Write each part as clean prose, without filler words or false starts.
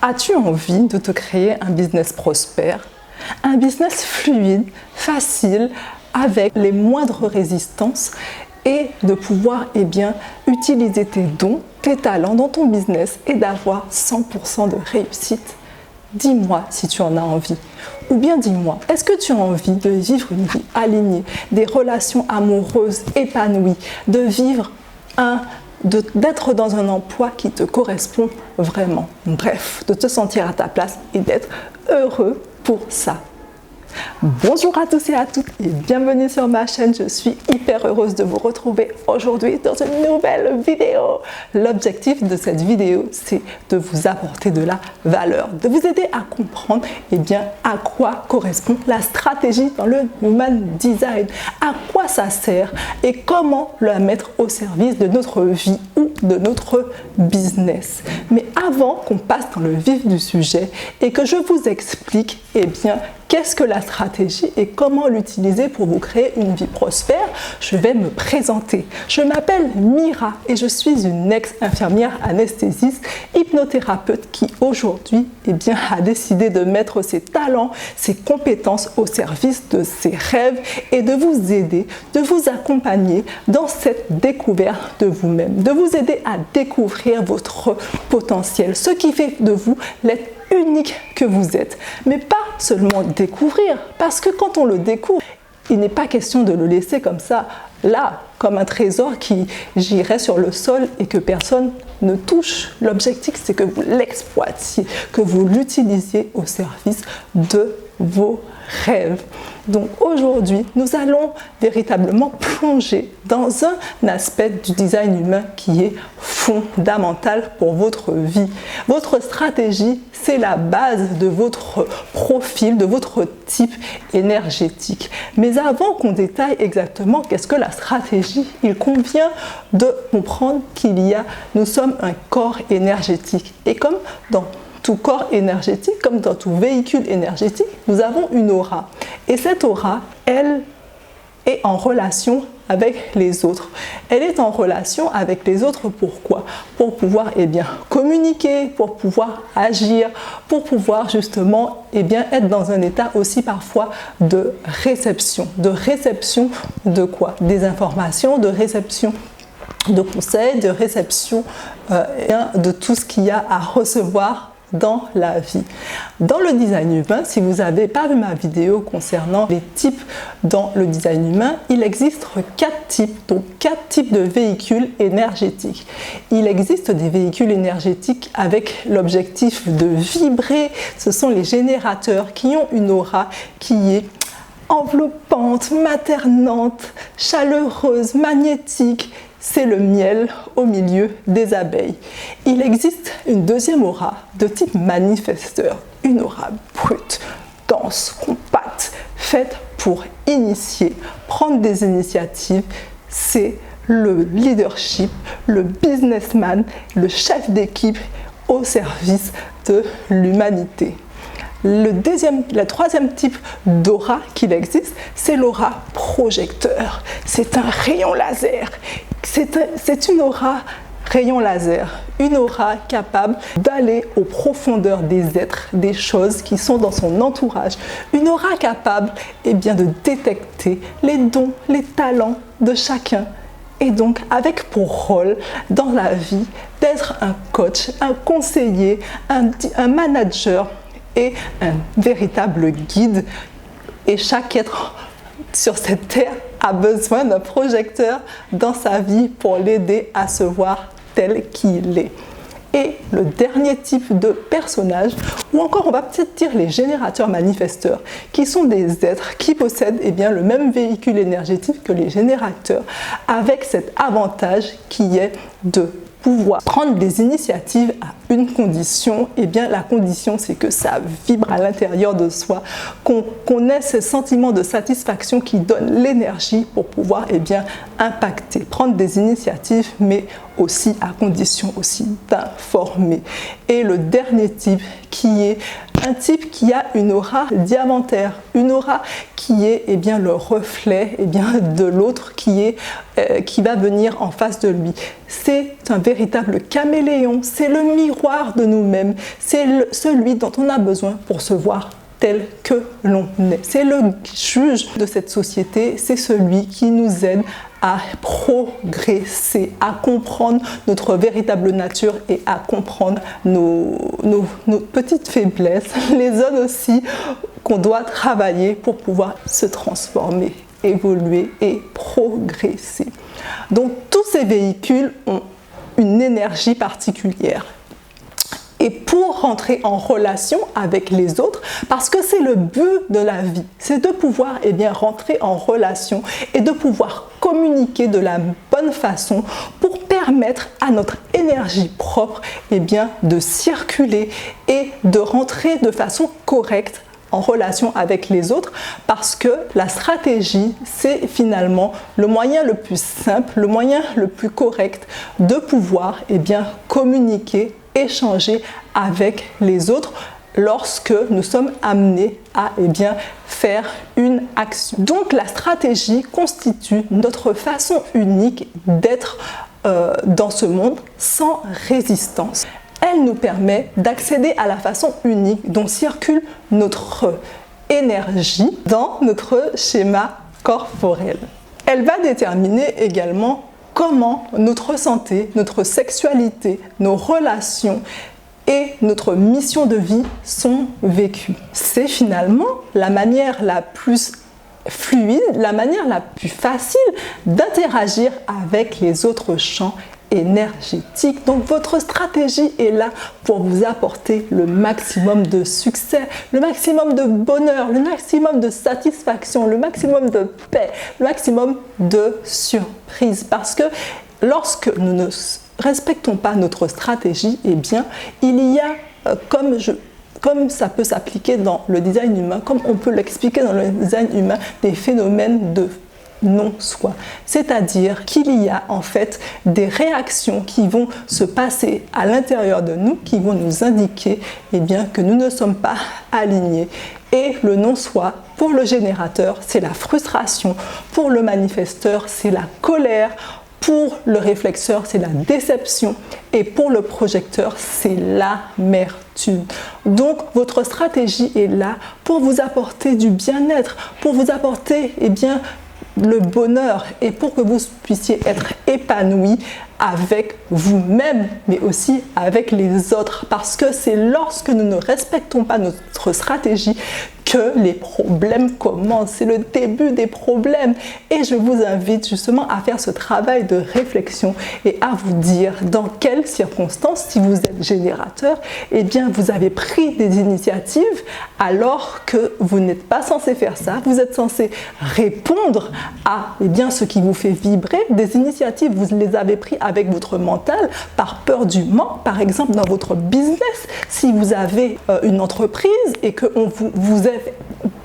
As-tu envie de te créer un business prospère, un business fluide, facile, avec les moindres résistances et de pouvoir utiliser tes dons, tes talents dans ton business et d'avoir 100% de réussite? Dis-moi si tu en as envie. Ou bien dis-moi, est-ce que tu as envie de vivre une vie alignée, des relations amoureuses épanouies, de vivre d'être dans un emploi qui te correspond vraiment. Bref, de te sentir à ta place et d'être heureux pour ça. Bonjour à tous et à toutes et bienvenue sur ma chaîne. Je suis hyper heureuse de vous retrouver aujourd'hui dans une nouvelle vidéo. L'objectif de cette vidéo, c'est de vous apporter de la valeur, de vous aider à comprendre à quoi correspond la stratégie dans le Human Design, à quoi ça sert et comment la mettre au service de notre vie ou de notre business. Mais avant qu'on passe dans le vif du sujet et que je vous explique qu'est-ce que la stratégie et comment l'utiliser pour vous créer une vie prospère, je vais me présenter. Je m'appelle Mira et je suis une ex-infirmière anesthésiste, hypnothérapeute qui aujourd'hui a décidé de mettre ses talents, ses compétences au service de ses rêves et de vous aider, de vous accompagner dans cette découverte de vous-même, de vous aider à découvrir votre potentiel, ce qui fait de vous l'être unique que vous êtes, mais pas seulement découvrir, parce que quand on le découvre, il n'est pas question de le laisser comme ça, là, comme un trésor qui girait sur le sol et que personne ne touche. L'objectif, c'est que vous l'exploitiez, que vous l'utilisiez au service de vos rêves. Donc aujourd'hui, nous allons véritablement plonger dans un aspect du design humain qui est fondamental pour votre vie. Votre stratégie, c'est la base de votre profil, de votre type énergétique. Mais avant qu'on détaille exactement qu'est-ce que la stratégie, il convient de comprendre nous sommes un corps énergétique. Et comme dans tout corps énergétique, comme dans tout véhicule énergétique, nous avons une aura. Et cette aura, elle est en relation avec les autres. Elle est en relation avec les autres, pourquoi? Pour pouvoir communiquer, pour pouvoir agir, pour pouvoir justement être dans un état aussi parfois de réception. De réception de quoi? Des informations, de réception de conseils, de réception de tout ce qu'il y a à recevoir dans la vie. Dans le design humain, si vous n'avez pas vu ma vidéo concernant les types dans le design humain, il existe 4 types, donc 4 types de véhicules énergétiques. Il existe des véhicules énergétiques avec l'objectif de vibrer. Ce sont les générateurs qui ont une aura qui est enveloppante, maternante, chaleureuse, magnétique. C'est le miel au milieu des abeilles. Il existe une deuxième aura de type manifesteur, une aura brute, dense, compacte, faite pour initier, prendre des initiatives. C'est le leadership, le businessman, le chef d'équipe au service de l'humanité. Le troisième type d'aura qu'il existe, c'est l'aura projecteur. C'est un rayon laser. C'est une aura rayon laser, une aura capable d'aller aux profondeurs des êtres, des choses qui sont dans son entourage. Une aura capable de détecter les dons, les talents de chacun. Et donc, avec pour rôle dans la vie d'être un coach, un conseiller, un manager, et un véritable guide. Et chaque être sur cette terre a besoin d'un projecteur dans sa vie pour l'aider à se voir tel qu'il est. Et le dernier type de personnage, ou encore on va peut-être dire les générateurs manifesteurs, qui sont des êtres qui possèdent le même véhicule énergétique que les générateurs, avec cet avantage qui est de pouvoir prendre des initiatives à une condition, la condition c'est que ça vibre à l'intérieur de soi, qu'on ait ce sentiment de satisfaction qui donne l'énergie pour pouvoir impacter, prendre des initiatives, mais aussi à condition aussi d'informer. Et le dernier type qui est Un type qui a une aura diamantaire, une aura qui est le reflet de l'autre qui va venir en face de lui. C'est un véritable caméléon, c'est le miroir de nous-mêmes, c'est celui dont on a besoin pour se voir tel que l'on est. C'est le juge de cette société, c'est celui qui nous aide à progresser, à comprendre notre véritable nature et à comprendre nos petites faiblesses, les zones aussi qu'on doit travailler pour pouvoir se transformer, évoluer et progresser. Donc tous ces véhicules ont une énergie particulière. Et pour rentrer en relation avec les autres, parce que c'est le but de la vie, c'est de pouvoir rentrer en relation et de pouvoir communiquer de la bonne façon pour permettre à notre énergie propre de circuler et de rentrer de façon correcte en relation avec les autres, parce que la stratégie, c'est finalement le moyen le plus simple, le moyen le plus correct de pouvoir communiquer, échanger avec les autres lorsque nous sommes amenés à faire une action. Donc la stratégie constitue notre façon unique d'être dans ce monde sans résistance. Elle nous permet d'accéder à la façon unique dont circule notre énergie dans notre schéma corporel. Elle va déterminer également comment notre santé, notre sexualité, nos relations et notre mission de vie sont vécues. C'est finalement la manière la plus fluide, la manière la plus facile d'interagir avec les autres champs énergétiques. Donc votre stratégie est là pour vous apporter le maximum de succès, le maximum de bonheur, le maximum de satisfaction, le maximum de paix, le maximum de surprise. Parce que lorsque nous ne respectons pas notre stratégie, il y a, comme ça peut s'appliquer dans le design humain, comme on peut l'expliquer dans le design humain, des phénomènes de non-soi. C'est-à-dire qu'il y a en fait des réactions qui vont se passer à l'intérieur de nous, qui vont nous indiquer que nous ne sommes pas alignés. Et le non-soi, pour le générateur, c'est la frustration. Pour le manifesteur, c'est la colère. Pour le réflexeur, c'est la déception. Et pour le projecteur, c'est l'amertume. Donc, votre stratégie est là pour vous apporter du bien-être, pour vous apporter le bonheur et pour que vous puissiez être épanoui avec vous-même, mais aussi avec les autres. Parce que c'est lorsque nous ne respectons pas notre stratégie que les problèmes commencent. C'est le début des problèmes. Et je vous invite justement à faire ce travail de réflexion et à vous dire dans quelles circonstances, si vous êtes générateur, vous avez pris des initiatives alors que vous n'êtes pas censé faire ça. Vous êtes censé répondre à ce qui vous fait vibrer. Des initiatives, vous les avez prises avec votre mental par peur du manque. Par exemple, dans votre business, si vous avez une entreprise et que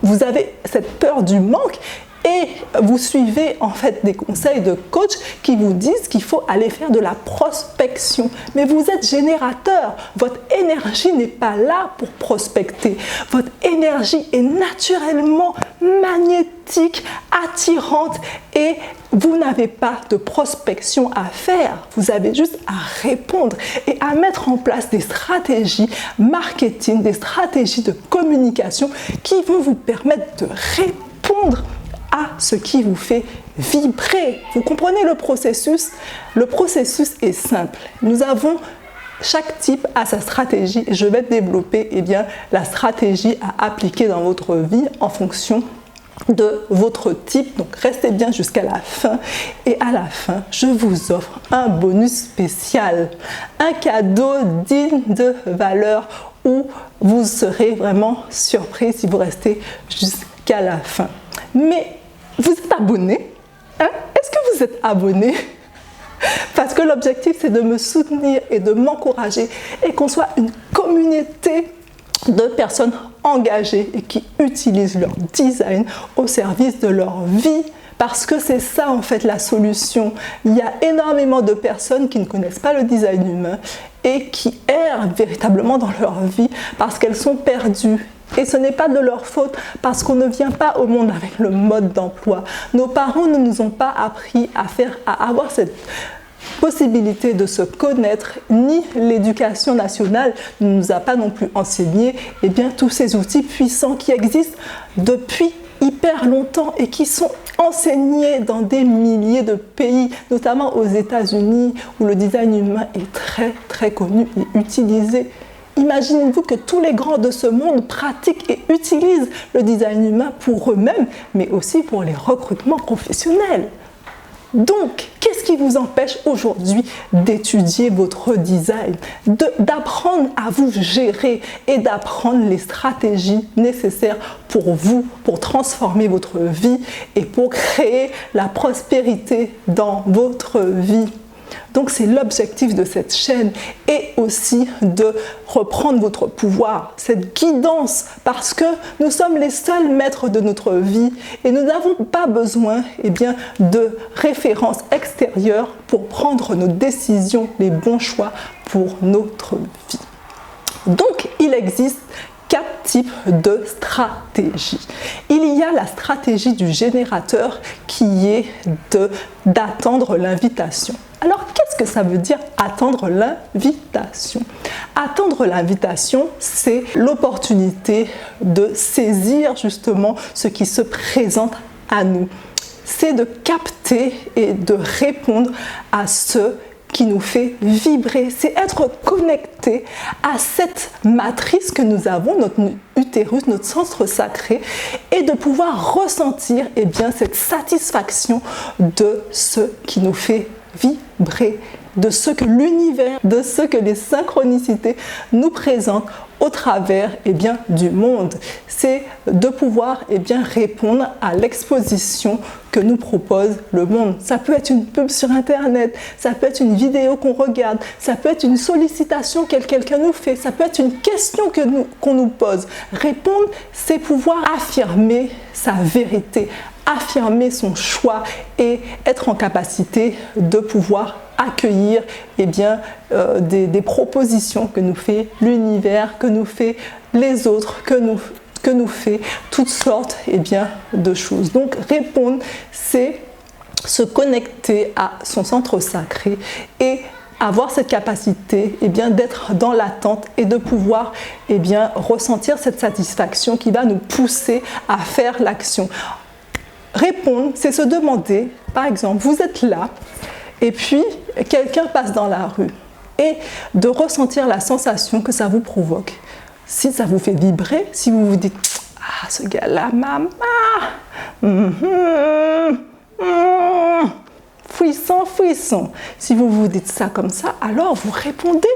vous avez cette peur du manque et vous suivez en fait des conseils de coach qui vous disent qu'il faut aller faire de la prospection. Mais vous êtes générateur, votre énergie n'est pas là pour prospecter. Votre énergie est naturellement magnétique, attirante et vous n'avez pas de prospection à faire. Vous avez juste à répondre et à mettre en place des stratégies marketing, des stratégies de communication qui vont vous permettre de répondre à ce qui vous fait vibrer. Vous comprenez le processus? Le processus est simple. Nous avons chaque type a sa stratégie et je vais développer la stratégie à appliquer dans votre vie en fonction de votre type. Donc restez bien jusqu'à la fin et à la fin je vous offre un bonus spécial, un cadeau digne de valeur où vous serez vraiment surpris si vous restez jusqu'à la fin. Mais vous êtes abonné? Est-ce que vous êtes abonné? Parce que l'objectif, c'est de me soutenir et de m'encourager et qu'on soit une communauté de personnes engagées et qui utilisent leur design au service de leur vie. Parce que c'est ça en fait la solution. Il y a énormément de personnes qui ne connaissent pas le design humain et qui errent véritablement dans leur vie parce qu'elles sont perdues. Et ce n'est pas de leur faute parce qu'on ne vient pas au monde avec le mode d'emploi. Nos parents ne nous ont pas appris à avoir cette possibilité de se connaître, ni l'éducation nationale ne nous a pas non plus enseigné tous ces outils puissants qui existent depuis hyper longtemps et qui sont enseignés dans des milliers de pays, notamment aux États-Unis où le design humain est très très connu et utilisé. Imaginez-vous que tous les grands de ce monde pratiquent et utilisent le design humain pour eux-mêmes, mais aussi pour les recrutements professionnels. Donc, qu'est-ce qui vous empêche aujourd'hui d'étudier votre design, d'apprendre à vous gérer et d'apprendre les stratégies nécessaires pour vous, pour transformer votre vie et pour créer la prospérité dans votre vie? Donc c'est l'objectif de cette chaîne et aussi de reprendre votre pouvoir, cette guidance, parce que nous sommes les seuls maîtres de notre vie et nous n'avons pas besoin de références extérieures pour prendre nos décisions, les bons choix pour notre vie. Donc il existe 4 types de stratégies. Il y a la stratégie du générateur qui est d'attendre l'invitation. Alors, qu'est-ce que ça veut dire attendre l'invitation? Attendre l'invitation, c'est l'opportunité de saisir justement ce qui se présente à nous. C'est de capter et de répondre à ce qui nous fait vibrer, c'est être connecté à cette matrice que nous avons, notre utérus, notre centre sacré, et de pouvoir ressentir cette satisfaction de ce qui nous fait vibrer, de ce que l'univers, de ce que les synchronicités nous présentent au travers du monde. C'est de pouvoir répondre à l'exposition que nous propose le monde. Ça peut être une pub sur Internet, ça peut être une vidéo qu'on regarde, ça peut être une sollicitation que quelqu'un nous fait, ça peut être une question qu'on nous pose. Répondre, c'est pouvoir affirmer sa vérité, affirmer son choix et être en capacité de pouvoir accueillir des propositions que nous fait l'univers, que nous fait les autres, que nous fait toutes sortes de choses. Donc répondre, c'est se connecter à son centre sacré et avoir cette capacité d'être dans l'attente et de pouvoir ressentir cette satisfaction qui va nous pousser à faire l'action. Répondre, c'est se demander, par exemple, vous êtes là et puis quelqu'un passe dans la rue et de ressentir la sensation que ça vous provoque. Si ça vous fait vibrer, si vous vous dites « Ah, ce gars-là, maman, fouissant, fouissant ». Si vous vous dites ça comme ça, alors vous répondez.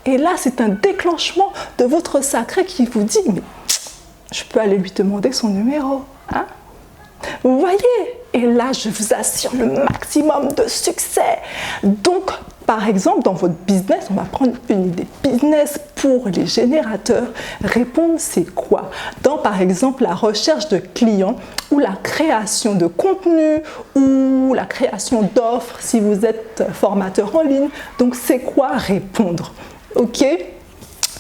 Et là, c'est un déclenchement de votre sacré qui vous dit « Mais je peux aller lui demander son numéro, hein ?» Vous voyez? Et là, je vous assure le maximum de succès. Donc, par exemple, dans votre business, on va prendre une idée business pour les générateurs. Répondre, c'est quoi? Dans, par exemple, la recherche de clients ou la création de contenu ou la création d'offres si vous êtes formateur en ligne. Donc, c'est quoi répondre? Ok?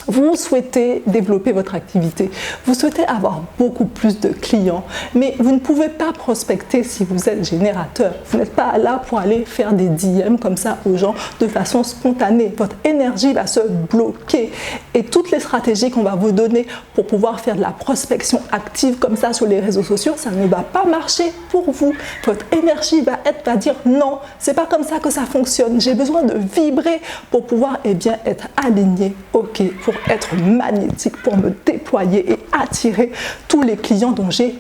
Vous souhaitez développer votre activité, vous souhaitez avoir beaucoup plus de clients, mais vous ne pouvez pas prospecter si vous êtes générateur. Vous n'êtes pas là pour aller faire des DM comme ça aux gens de façon spontanée. Votre énergie va se bloquer et toutes les stratégies qu'on va vous donner pour pouvoir faire de la prospection active comme ça sur les réseaux sociaux, ça ne va pas marcher pour vous. Votre énergie va dire non, c'est pas comme ça que ça fonctionne. J'ai besoin de vibrer pour pouvoir être aligné, ok, pour être magnétique, pour me déployer et attirer tous les clients dont j'ai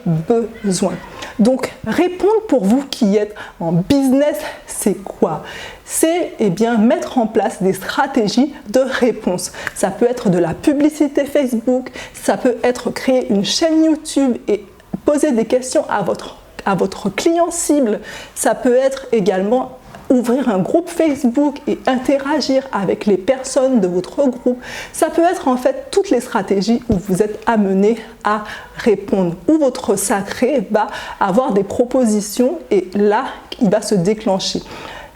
besoin. Donc, répondre pour vous qui êtes en business, c'est quoi? C'est mettre en place des stratégies de réponse. Ça peut être de la publicité Facebook, ça peut être créer une chaîne YouTube et poser des questions à votre client cible. Ça peut être également ouvrir un groupe Facebook et interagir avec les personnes de votre groupe. Ça peut être en fait toutes les stratégies où vous êtes amené à répondre, où votre sacré va avoir des propositions et là, il va se déclencher.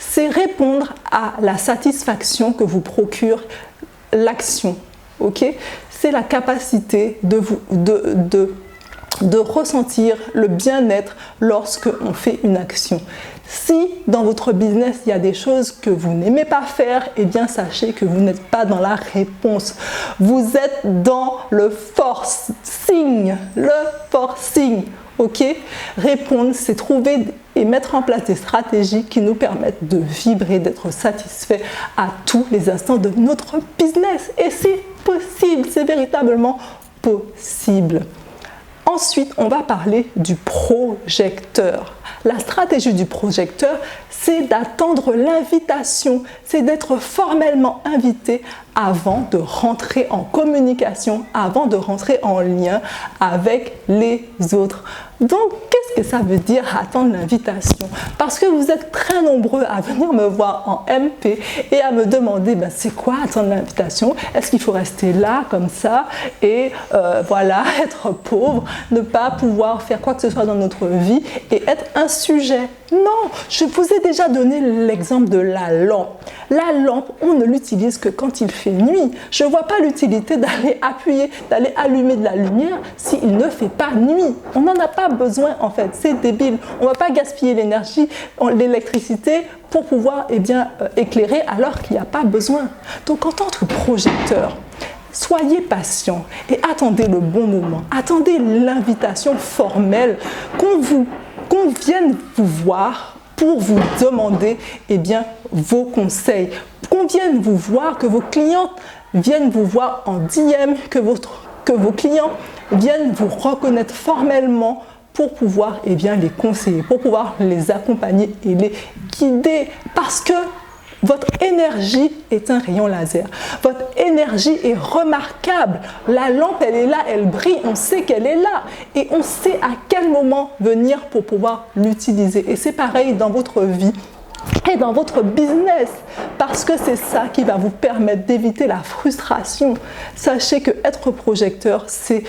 c'est répondre à la satisfaction que vous procure l'action. Okay? C'est la capacité de ressentir le bien-être lorsque on fait une action. Si dans votre business, il y a des choses que vous n'aimez pas faire, eh bien sachez que vous n'êtes pas dans la réponse. Vous êtes dans le forcing. Ok? Répondre, c'est trouver et mettre en place des stratégies qui nous permettent de vibrer, d'être satisfaits à tous les instants de notre business. Et c'est possible, c'est véritablement possible. Ensuite, on va parler du projecteur. La stratégie du projecteur, c'est d'attendre l'invitation, c'est d'être formellement invité avant de rentrer en communication, avant de rentrer en lien avec les autres. Donc, qu'est-ce que ça veut dire attendre l'invitation? Parce que vous êtes très nombreux à venir me voir en MP et à me demander c'est quoi attendre l'invitation? Est-ce qu'il faut rester là comme ça et voilà, être pauvre, ne pas pouvoir faire quoi que ce soit dans notre vie et être un sujet? Non, je vous ai déjà donné l'exemple de la lampe. La lampe, on ne l'utilise que quand il fait nuit. Je ne vois pas l'utilité d'aller appuyer, d'aller allumer de la lumière s'il ne fait pas nuit. On n'en a pas besoin en fait, c'est débile. On ne va pas gaspiller l'énergie, l'électricité pour pouvoir éclairer alors qu'il n'y a pas besoin. Donc en tant que projecteur, soyez patient et attendez le bon moment. Attendez l'invitation formelle qu'on vienne vous voir pour vous demander vos conseils, qu'on vienne vous voir, que vos clients viennent vous voir en DM, que vos clients viennent vous reconnaître formellement pour pouvoir les conseiller, pour pouvoir les accompagner et les guider. Parce que votre énergie est un rayon laser. Votre énergie est remarquable. La lampe, elle est là, elle brille, on sait qu'elle est là. Et on sait à quel moment venir pour pouvoir l'utiliser. Et c'est pareil dans votre vie et dans votre business. Parce que c'est ça qui va vous permettre d'éviter la frustration. Sachez que être projecteur, c'est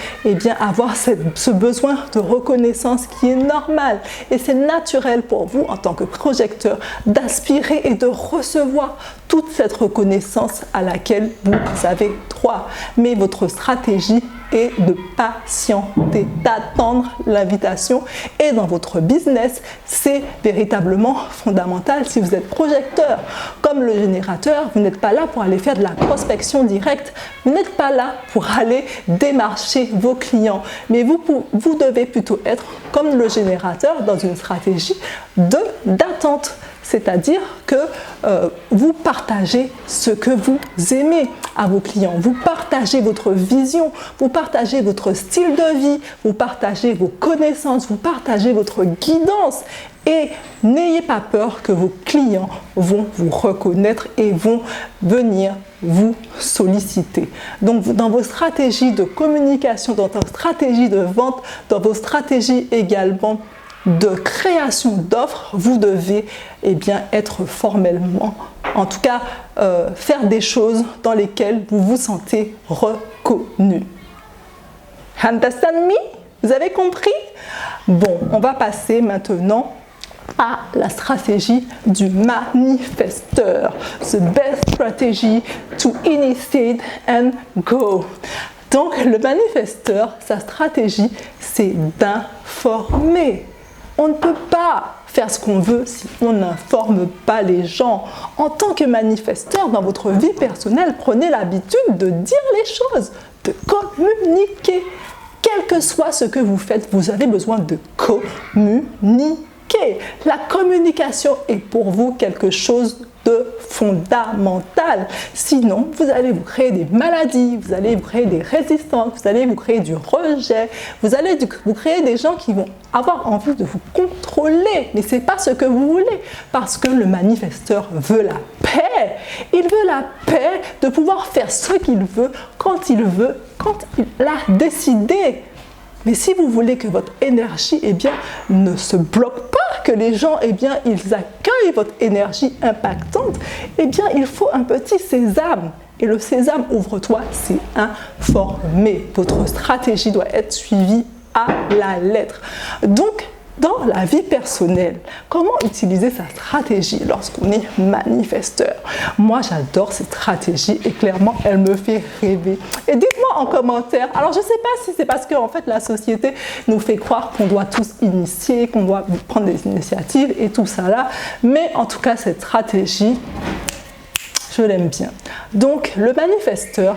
avoir ce besoin de reconnaissance qui est normal. Et c'est naturel pour vous en tant que projecteur d'aspirer et de recevoir toute cette reconnaissance à laquelle vous avez droit. Mais votre stratégie est de patienter, d'attendre l'invitation. Et dans votre business, c'est véritablement fondamental. Si vous êtes projecteur, comme le générateur, vous n'êtes pas là pour aller faire de la prospection directe. Vous n'êtes pas là pour aller démarcher vos clients. Mais vous devez plutôt être comme le générateur dans une stratégie d'attente. C'est-à-dire que vous partagez ce que vous aimez à vos clients, vous partagez votre vision, vous partagez votre style de vie, vous partagez vos connaissances, vous partagez votre guidance. Et n'ayez pas peur que vos clients vont vous reconnaître et vont venir vous solliciter. Donc dans vos stratégies de communication, dans vos stratégies de vente, dans vos stratégies également de création d'offres, vous devez être formellement, en tout cas faire des choses dans lesquelles vous vous sentez reconnu. Understand me? Vous avez compris? Bon, on va passer maintenant à la stratégie du manifesteur. The best strategy to initiate and go. Donc le manifesteur, sa stratégie, c'est d'informer. On ne peut pas faire ce qu'on veut si on n'informe pas les gens. En tant que manifesteur, dans votre vie personnelle, prenez l'habitude de dire les choses, de communiquer. Quel que soit ce que vous faites, vous avez besoin de communiquer. La communication est pour vous quelque chose de fondamental. Sinon, vous allez vous créer des maladies, vous allez vous créer des résistances, vous allez vous créer du rejet, vous allez vous créer des gens qui vont avoir envie de vous contrôler. Mais ce n'est pas ce que vous voulez, parce que le manifesteur veut la paix. Il veut la paix de pouvoir faire ce qu'il veut, quand il a décidé. Mais si vous voulez que votre énergie ne se bloque pas, que les gens ils accueillent votre énergie impactante, il faut un petit sésame. Et le sésame, ouvre-toi, c'est informer. Votre stratégie doit être suivie à la lettre. Donc, Dans la vie personnelle, comment utiliser sa stratégie lorsqu'on est manifesteur? Moi, j'adore cette stratégie et clairement, elle me fait rêver. Et dites-moi en commentaire. Alors, je ne sais pas si c'est parce que en fait, la société nous fait croire qu'on doit tous initier, qu'on doit prendre des initiatives et tout ça là. Mais en tout cas, cette stratégie, je l'aime bien. Donc, le manifesteur,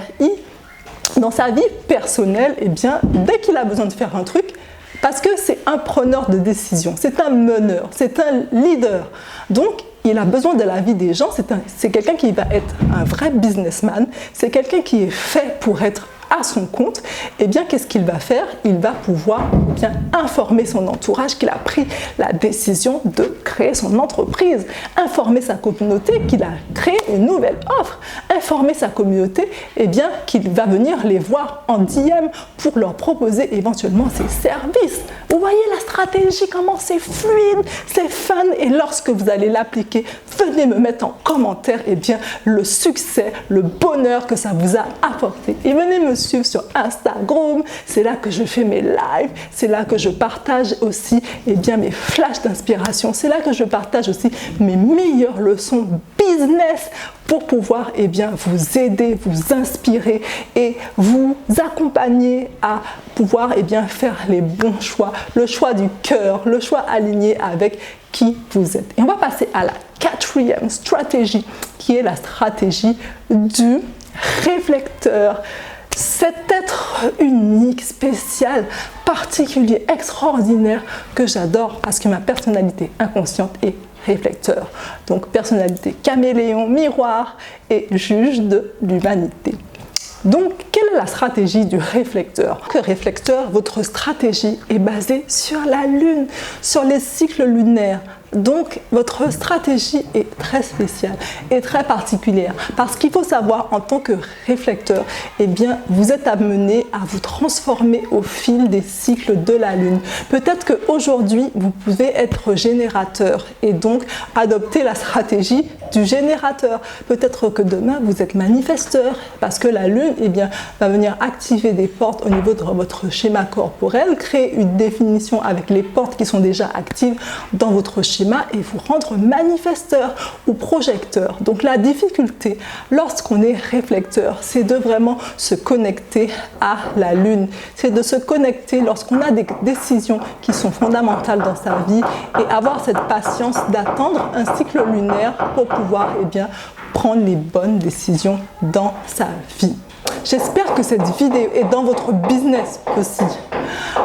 dans sa vie personnelle, eh bien, dès qu'il a besoin de faire un truc, parce que c'est un preneur de décision, c'est un meneur, c'est un leader. Donc, il a besoin de l'avis des gens, c'est quelqu'un qui va être un vrai businessman, c'est quelqu'un qui est fait pour être à son compte. Eh bien, qu'est-ce qu'il va faire? Il va pouvoir bien informer son entourage qu'il a pris la décision de créer son entreprise, informer sa communauté qu'il a créé une nouvelle offre, informer sa communauté eh bien, qu'il va venir les voir en DM pour leur proposer éventuellement ses services. Vous voyez la stratégie, comment c'est fluide, c'est fun, et lorsque vous allez l'appliquer, venez me mettre en commentaire eh bien, le succès, le bonheur que ça vous a apporté. Et venez me suivre sur Instagram, c'est là que je fais mes lives, c'est là que je partage aussi eh bien, mes flashs d'inspiration, c'est là que je partage aussi mes meilleures leçons business pour pouvoir eh bien, vous aider, vous inspirer et vous accompagner à pouvoir eh bien, faire les bons choix, le choix du cœur, le choix aligné avec qui vous êtes. Et on va passer à la quatrième stratégie qui est la stratégie du réflecteur. Cet être unique, spécial, particulier, extraordinaire que j'adore parce que ma personnalité inconsciente est réflecteur. Donc personnalité caméléon, miroir et juge de l'humanité. Donc, quelle est la stratégie du réflecteur? Que réflecteur, votre stratégie est basée sur la Lune, sur les cycles lunaires. Donc, votre stratégie est très spéciale et très particulière parce qu'il faut savoir, en tant que réflecteur, eh bien, vous êtes amené à vous transformer au fil des cycles de la Lune. Peut-être qu'aujourd'hui, vous pouvez être générateur et donc adopter la stratégie du générateur. Peut-être que demain, vous êtes manifesteur parce que la Lune eh bien, va venir activer des portes au niveau de votre schéma corporel, créer une définition avec les portes qui sont déjà actives dans votre schéma et vous rendre manifesteur ou projecteur. Donc la difficulté lorsqu'on est réflecteur, c'est de vraiment se connecter à la Lune. C'est de se connecter lorsqu'on a des décisions qui sont fondamentales dans sa vie et avoir cette patience d'attendre un cycle lunaire pour pouvoir eh bien, prendre les bonnes décisions dans sa vie. J'espère que cette vidéo est dans votre business aussi.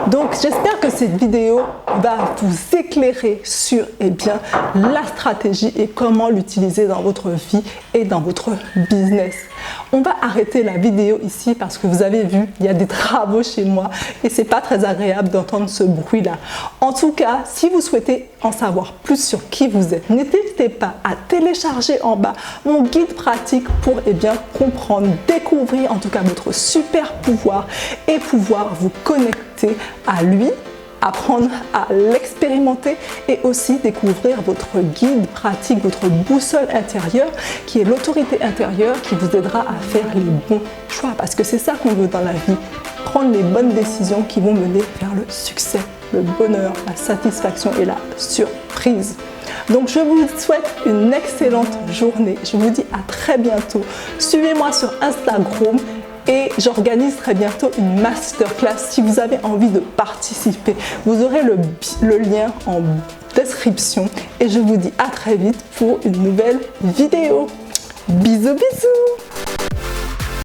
Donc j'espère que cette vidéo va vous éclairer sur eh bien, la stratégie et comment l'utiliser dans votre vie et dans votre business. On va arrêter la vidéo ici parce que vous avez vu, il y a des travaux chez moi et c'est pas très agréable d'entendre ce bruit-là. En tout cas, si vous souhaitez en savoir plus sur qui vous êtes, n'hésitez pas à télécharger en bas mon guide pratique pour eh bien, comprendre, découvrir en tout cas votre super pouvoir et pouvoir vous connecter à lui, apprendre à l'expérimenter et aussi découvrir votre guide pratique, votre boussole intérieure qui est l'autorité intérieure qui vous aidera à faire les bons choix parce que c'est ça qu'on veut dans la vie, prendre les bonnes décisions qui vont mener vers le succès, le bonheur, la satisfaction et la surprise. Donc je vous souhaite une excellente journée, je vous dis à très bientôt, suivez-moi sur Instagram et j'organise très bientôt une masterclass. Si vous avez envie de participer, vous aurez le lien en description et je vous dis à très vite pour une nouvelle vidéo. Bisous bisous.